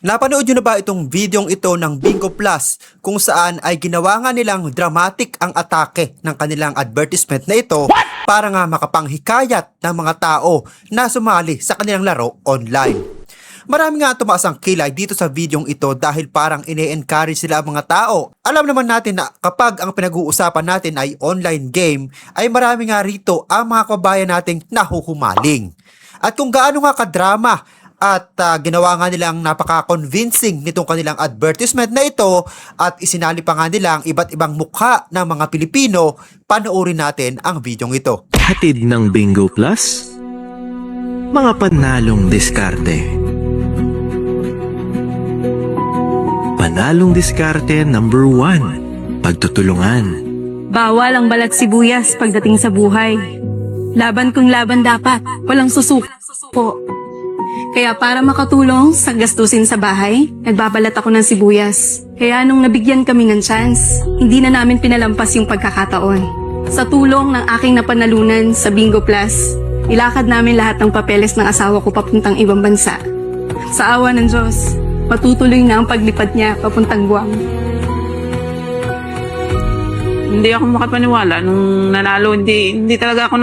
Napanood nyo na ba itong videong ito ng Bingo Plus kung saan ay ginawa nga nilang dramatic ang atake ng kanilang advertisement na ito para nga makapanghikayat ng mga tao na sumali sa kanilang laro online. Marami nga tumaas ang kilay dito sa videong ito dahil parang ine-encourage sila ang mga tao. Alam naman natin na kapag ang pinag-uusapan natin ay online game, ay marami nga rito ang mga kabayan nating nahuhumaling. At kung gaano nga kadrama at ginawa nga nilang napaka-convincing nitong kanilang advertisement na ito at isinali pa nga nilang iba't ibang mukha ng mga Pilipino, panoorin natin ang videong ito. Hatid ng Bingo Plus, mga panalong diskarte. Panalong diskarte number 1, pagtutulungan. Bawal ang balat sibuyas pagdating sa buhay. Laban kung laban dapat, walang susuko. Kaya para makatulong sa gastusin sa bahay, nagbabalat ako ng sibuyas. Kaya nung nabigyan kami ng chance, hindi na namin pinalampas yung pagkakataon. Sa tulong ng aking napanalunan sa Bingo Plus, ilakad namin lahat ng papeles ng asawa ko papuntang ibang bansa. Sa awa ng Diyos, patutuloy na ang paglipad niya papuntang Guam. Hindi ako makapaniwala nung nanalo. Hindi talaga ako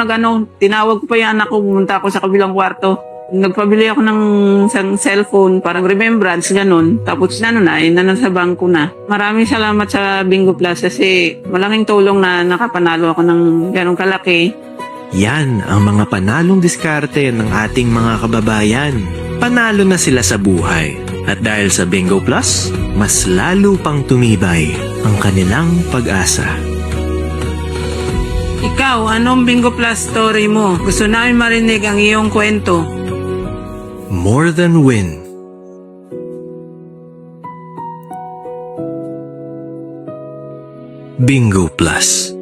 tinawag ko pa yung anak ko, pumunta ako sa kabilang kwarto. Nagpabili ako ng isang cellphone, parang remembrance, ganun. Tapos nasa bangko na. Maraming salamat sa Bingo Plus kasi malaking tulong na nakapanalo ako ng ganong kalaki. Yan ang mga panalong diskarte ng ating mga kababayan. Panalo na sila sa buhay. At dahil sa Bingo Plus, mas lalo pang tumibay ang kanilang pag-asa. Ikaw, anong Bingo Plus story mo? Gusto namin marinig ang iyong kwento. More than win. Bingo Plus.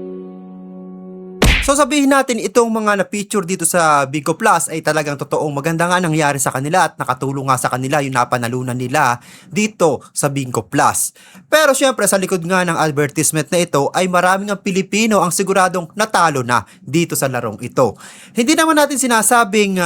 So sabihin natin itong mga na-feature dito sa Bingo Plus ay talagang totoong maganda nga nangyari sa kanila at nakatulong nga sa kanila yung napanalunan nila dito sa Bingo Plus. Pero syempre sa likod nga ng advertisement na ito ay maraming ang Pilipino ang siguradong natalo na dito sa larong ito. Hindi naman natin sinasabing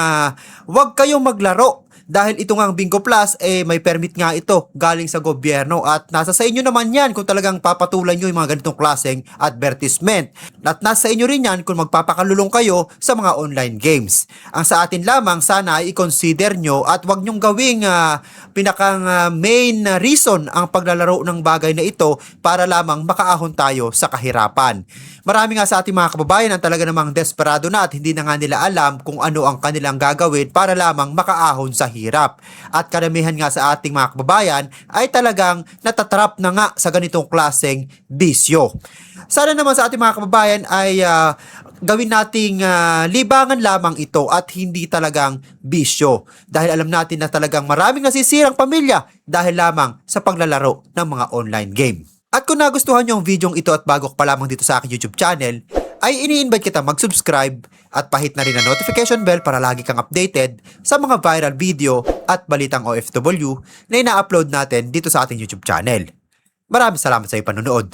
wag kayong maglaro. Dahil ito nga ang Bingo Plus, may permit nga ito galing sa gobyerno at nasa sa inyo naman yan kung talagang papatulan nyo yung mga ganitong klaseng advertisement. At nasa inyo rin yan kung magpapakalulong kayo sa mga online games. Ang sa atin lamang sana ay i-consider nyo at wag nyong gawing pinakang main reason ang paglalaro ng bagay na ito para lamang makaahon tayo sa kahirapan. Marami nga sa ating mga kababayan ang talaga namang desperado na at hindi na nga nila alam kung ano ang kanilang gagawin para lamang makaahon sa hirap. At karamihan nga sa ating mga kababayan ay talagang natatrap na nga sa ganitong klaseng bisyo. Sana naman sa ating mga kababayan ay gawin nating libangan lamang ito at hindi talagang bisyo. Dahil alam natin na talagang maraming nasisirang pamilya dahil lamang sa paglalaro ng mga online game. At kung nagustuhan nyo ang videong ito at bago ka pa lamang dito sa aking YouTube channel, ay ini-invite kita mag-subscribe at pahit na rin ang notification bell para lagi kang updated sa mga viral video at balitang OFW na ina-upload natin dito sa ating YouTube channel. Maraming salamat sa iyong panonood.